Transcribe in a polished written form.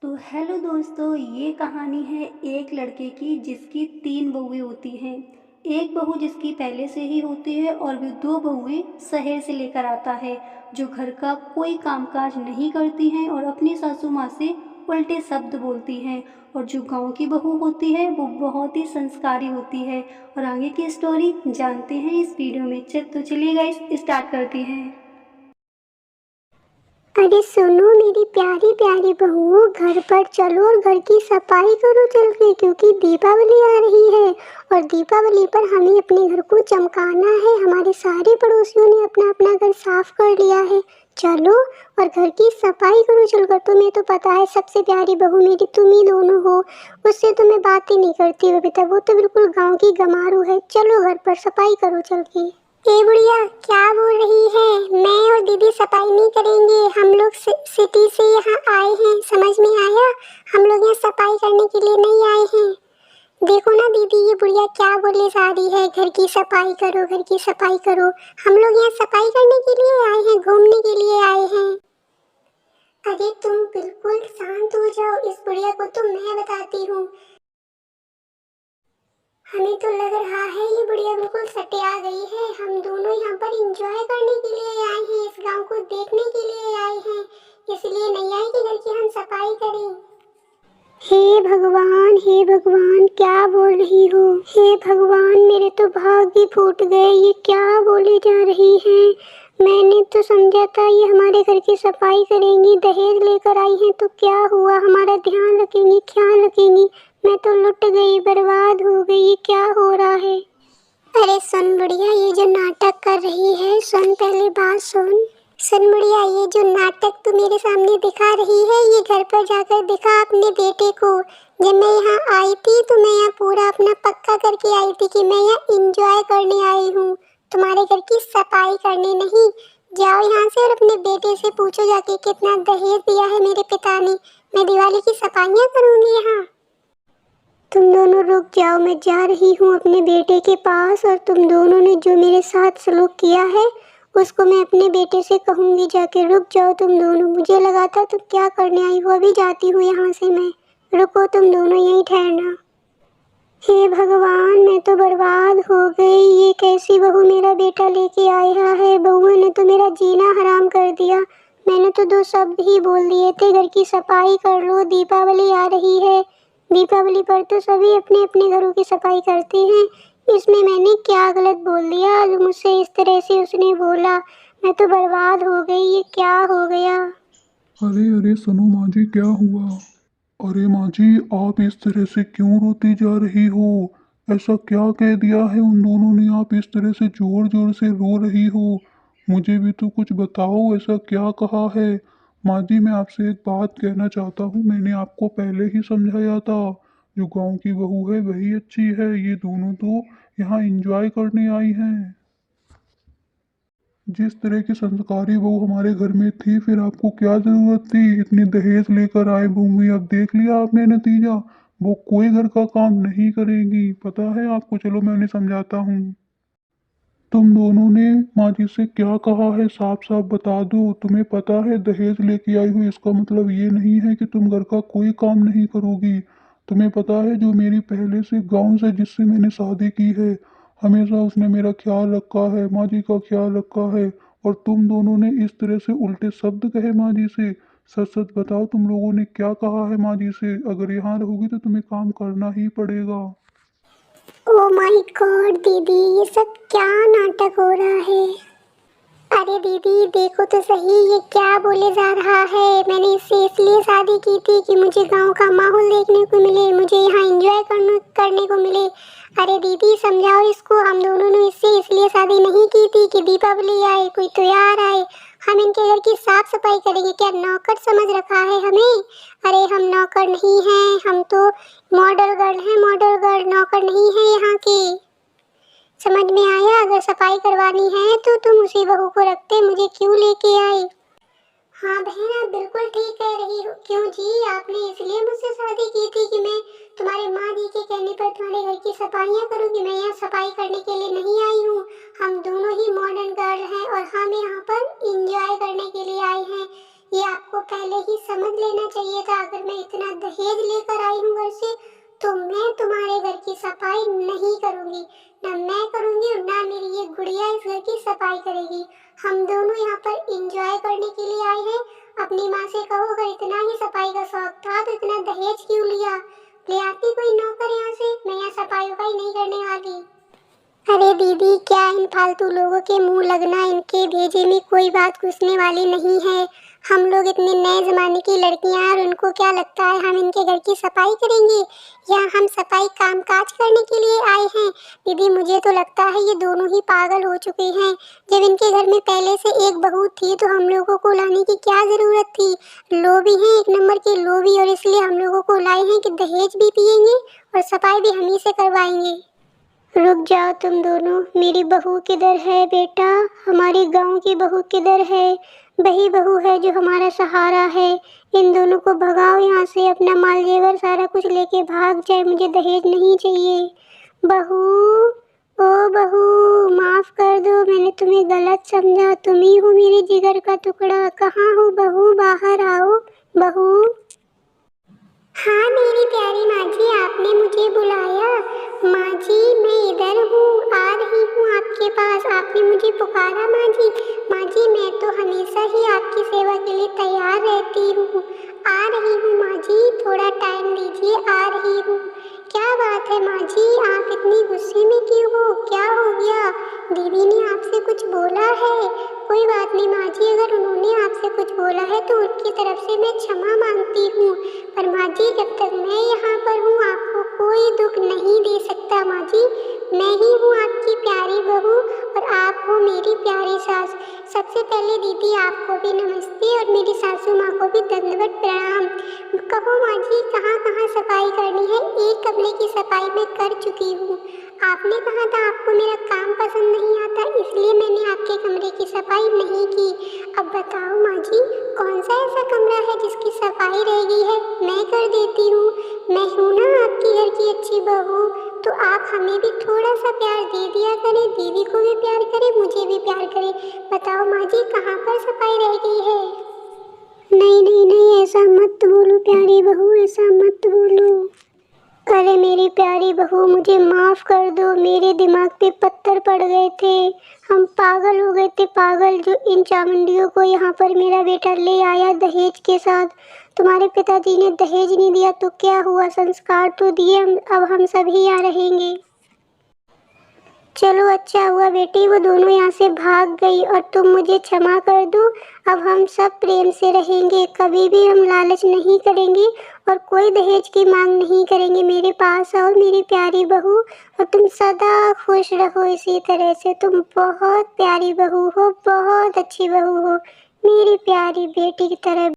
तो हेलो दोस्तों, ये कहानी है एक लड़के की जिसकी 3 बहुएँ होती हैं। एक बहू जिसकी पहले से ही होती है और वो 2 बहुएँ शहर से लेकर आता है, जो घर का कोई कामकाज नहीं करती हैं और अपनी सासू माँ से उल्टे शब्द बोलती हैं। और जो गाँव की बहू होती है वो बहुत ही संस्कारी होती है। और आगे की स्टोरी जानते हैं इस वीडियो में। तो चलिए गाइस स्टार्ट करते हैं। अरे सुनो मेरी प्यारी प्यारी बहुओं, घर पर चलो और घर की सफाई करो चल के, क्योंकि दीपावली आ रही है। और दीपावली पर हमें अपने घर को चमकाना है। हमारे सारे पड़ोसियों ने अपना अपना घर साफ कर लिया है। चलो और घर की सफाई करो चलकर। तुम्हें तो पता है सबसे प्यारी बहू मेरी तुम ही दोनों हो। उससे तो मैं बात ही नहीं करती हो बेटा, वो तो बिल्कुल गाँव की गमारू है। चलो घर पर सफाई करो चल के। ए बुढ़िया, क्या बोल रही है? मैं और दीदी सफाई नहीं करेंगे। हम लोग सिटी से यहाँ आए हैं, समझ में आया? हम लोग यहाँ सफाई करने के लिए नहीं आए हैं। देखो ना दीदी, ये बुढ़िया क्या बोले जा रही है, घर की सफाई करो, घर की सफाई करो। हम लोग यहाँ सफाई करने के लिए आए हैं, घूमने के लिए आए हैं। अरे तुम बिल्कुल शांत हो जाओ, इस बुढ़िया को तो मैं बताती हूँ। हमें तो लग रहा है ये बुढ़िया बिल्कुल सटिया गई है। हम दोनों यहाँ पर एंजॉय करने के लिए आए हैं, इस गांव को देखने के लिए आए हैं, इसलिए नहीं आए कि घर की हम सफाई करें। हे भगवान, क्या बोल रही हो? हे भगवान, मेरे तो भाग्य फूट गए। ये क्या बोले जा रही है? मैंने तो समझा था ये हमारे घर की सफाई करेंगी, दहेज लेकर आई हैं तो क्या हुआ, हमारा ध्यान रखेंगी, ख्याल रखेंगी। मैं तो लुट गई, बर्बाद हो गई। ये क्या हो रहा है? अरे सुन बुढ़िया, ये जो नाटक कर रही है, सुन पहले बात सुन। सुन बुढ़िया, ये जो नाटक तू मेरे सामने दिखा रही है, ये घर पर जाकर दिखा अपने बेटे को। जब मैं यहाँ आई थी तो मैं यहाँ पूरा अपना पक्का करके आई थी कि मैं यहाँ एंजॉय करने आई हूँ, तुम्हारे घर की सफाई करने नहीं। जाओ यहाँ से और अपने बेटे से पूछो जाके कितना दहेज दिया है मेरे पिता ने। मैं दिवाली की सफाइयाँ करूँगी यहाँ। तुम दोनों रुक जाओ, मैं जा रही हूँ अपने बेटे के पास। और तुम दोनों ने जो मेरे साथ सलूक किया है उसको मैं अपने बेटे से कहूँगी जाके। रुक जाओ तुम दोनों, मुझे लगा था तुम क्या करने आई हो। अभी जाती हूँ यहाँ से मैं। रुको तुम दोनों, यहीं ठहरना। हे भगवान, मैं तो बर्बाद हो गई। ये कैसी बहू मेरा बेटा लेके आया है। बहू ने तो मेरा जीना हराम कर दिया। मैंने तो 2 शब्द ही बोल दिए थे, घर की सफाई कर लो, दीपावली आ रही है। दीपावली पर तो सभी अपने अपने घरों की सफाई करते हैं। इसमें मैंने क्या गलत बोल दिया? आज मुझसे इस तरह से उसने बोला। मैं तो बर्बाद हो गई। ये क्या हो गया? अरे अरे सुनो माँ जी, क्या हुआ? अरे माँ जी, आप इस तरह से क्यों रोती जा रही हो? ऐसा क्या कह दिया है उन दोनों ने, आप इस तरह से जोर जोर से रो रही हो? मुझे भी तो कुछ बताओ, ऐसा क्या कहा है? माँ जी, मैं आपसे एक बात कहना चाहता हूँ। मैंने आपको पहले ही समझाया था, जो गांव की बहू है वही अच्छी है। ये दोनों तो यहाँ एंजॉय करने आई हैं। जिस तरह की संस्कारी बहू हमारे घर में थी, फिर आपको क्या जरूरत थी इतनी दहेज लेकर आए भूमि? अब देख लिया आपने नतीजा। वो कोई घर का काम नहीं करेगी, पता है आपको। चलो मैं उन्हें समझाता हूँ। तुम दोनों ने माँ जी से क्या कहा है, साफ साफ बता दो। तुम्हें पता है दहेज लेके आई हो, इसका मतलब ये नहीं है कि तुम घर का कोई काम नहीं करोगी। तुम्हें पता है जो मेरी पहले से गांव से जिससे मैंने शादी की है, हमेशा उसने मेरा ख्याल रखा है, माँ जी का ख्याल रखा है। और तुम दोनों ने इस तरह से उल्टे शब्द कहे माँ जी से। सच सच बताओ, तुम लोगों ने क्या कहा है माँ जी से? अगर यहाँ रहोगी तो तुम्हें काम करना ही पड़ेगा। ओ माय गॉड दीदी, ये सब क्या नाटक हो रहा है? अरे दीदी देखो तो सही, ये क्या बोले जा रहा है। मैंने इससे इसलिए शादी की थी कि मुझे गांव का माहौल देखने को मिले, मुझे यहाँ एंजॉय करने को मिले। अरे दीदी समझाओ इसको। हम दोनों ने इससे इसलिए शादी नहीं की थी कि दीपावली आए, कोई त्योहार आए, हम इनके घर की साफ सफाई करेंगे। क्या नौकर समझ रखा है हमें? अरे हम नौकर नहीं हैं, हम तो मॉडल गर्ल हैं, मॉडल गर्ल, नौकर नहीं है यहाँ के। समझ में आया? अगर सफाई करवानी है तो तुम उसी बहू को रखते, मुझे क्यों लेके आए? हाँ बहन, आप बिल्कुल ठीक कह रही हो। क्यों जी, आपने इसलिए मुझसे शादी की थी कि मैं तुम्हारे माँ जी के कहने पर तुम्हारे घर की सफाइयाँ करूँगी? मैं यहाँ सफाई करने के लिए नहीं आई हूँ। हम दोनों ही मॉडर्न गर्ल हैं और हम यहाँ पर इंजॉय करने के लिए आए हैं। ये आपको पहले ही समझ लेना चाहिए था। अगर मैं इतना दहेज लेकर आई हूँ घर से, तो मैं तुम्हारे घर की सफाई नहीं करूँगी। ना मैं करूँगी और ना मेरी ये गुड़िया इस घर की सफाई करेगी। हम दोनों यहाँ पर एंजॉय करने के लिए आए हैं। अपनी माँ से कहो, अगर इतना ही सफाई का शौक था तो इतना दहेज क्यों लिया? ले आती कोई नौकर यहाँ से, मैं यहाँ सफाई वफाई नहीं करने वाली। अरे दीदी, क्या इन फालतू लोगों के मुंह लगना, इनके भेजे में कोई बात घुसने वाली नहीं है। हम लोग इतने नए जमाने की लड़कियां हैं और उनको क्या लगता है हम इनके घर की सफाई करेंगे, या हम सफाई कामकाज करने के लिए आए हैं? दीदी, मुझे तो लगता है ये दोनों ही पागल हो चुके हैं। जब इनके घर में पहले से एक बहू थी तो हम लोगों को लाने की क्या ज़रूरत थी? लोभी हैं, एक नंबर के लोभी, और इसलिए हम लोगों को लाए हैं कि दहेज भी पिएंगे और सफाई भी हम ही से करवाएंगे। रुक जाओ तुम दोनों, मेरी बहू किधर है बेटा? हमारी गांव की बहू किधर है? वही बहू है जो हमारा सहारा है। इन दोनों को भगाओ यहाँ से, अपना माल जेवर सारा कुछ लेके भाग जाए, मुझे दहेज नहीं चाहिए। बहू, ओ बहू, माफ कर दो, मैंने तुम्हें गलत समझा। तुम ही हो मेरे जिगर का टुकड़ा। कहाँ हो बहू? बाहर आओ बहू। हाँ मेरी प्यारी माँ जी, आपने मुझे बुलाया। माँ जी, मैं इधर हूँ, आ रही हूँ आपके पास। आपने मुझे पुकारा माँ जी। माँ जी, मैं तो हमेशा ही आपकी सेवा के लिए तैयार रहती हूँ। आ रही हूँ माँ जी, थोड़ा टाइम दीजिए, आ रही हूँ। क्या बात है माँ जी, आप इतनी गुस्से में क्यों हो? क्या हो गया? दीदी ने आपसे कुछ बोला है? कोई बात नहीं माँ जी, अगर उन्होंने आपसे कुछ बोला है तो उनकी तरफ से मैं क्षमा मांगती हूँ। पर माँ जी, जब तक मैं यहाँ पर हूँ आपको कोई दुख नहीं दे सकता। माँ जी, मैं ही हूँ आपकी प्यारी बहू और आप हो मेरी प्यारी सास। सबसे पहले दीदी आपको भी नमस्ते और मेरी सासू माँ को भी दंडवत प्रणाम। कहो माँ जी, कहाँ कहाँ सफाई करनी है? एक कमरे की सफाई मैं कर चुकी हूँ। आपने कहा था आपको मेरा काम पसंद नहीं आता, इसलिए मैंने आपके कमरे की सफाई नहीं की। अब बताओ माँ जी, कौन सा ऐसा कमरा है जिसकी सफाई रह गई है? मैं कर देती हूँ। मैं हूँ ना आपकी घर की अच्छी बहू, तो आप हमें भी थोड़ा सा प्यार दे दिया करें। दीदी को भी प्यार करें, मुझे भी प्यार करें। बताओ माँ जी, कहाँ पर सफाई रह गई है? नहीं नहीं नहीं, ऐसा मत बोलो प्यारी बहू, ऐसा मत बोलो। अरे मेरी प्यारी बहू, मुझे माफ़ कर दो, मेरे दिमाग पे पत्थर पड़ गए थे। हम पागल हो गए थे, पागल, जो इन चामुंडियों को यहाँ पर मेरा बेटा ले आया दहेज के साथ। तुम्हारे पिताजी ने दहेज नहीं दिया तो क्या हुआ, संस्कार तो दिए। अब हम सभी यहाँ रहेंगे। चलो अच्छा हुआ बेटी, वो दोनों यहाँ से भाग गई और तुम मुझे क्षमा कर दो। अब हम सब प्रेम से रहेंगे, कभी भी हम लालच नहीं करेंगे और कोई दहेज की मांग नहीं करेंगे। मेरे पास आओ मेरी प्यारी बहू, और तुम सदा खुश रहो इसी तरह से। तुम बहुत प्यारी बहू हो, बहुत अच्छी बहू हो, मेरी प्यारी बेटी की तरह।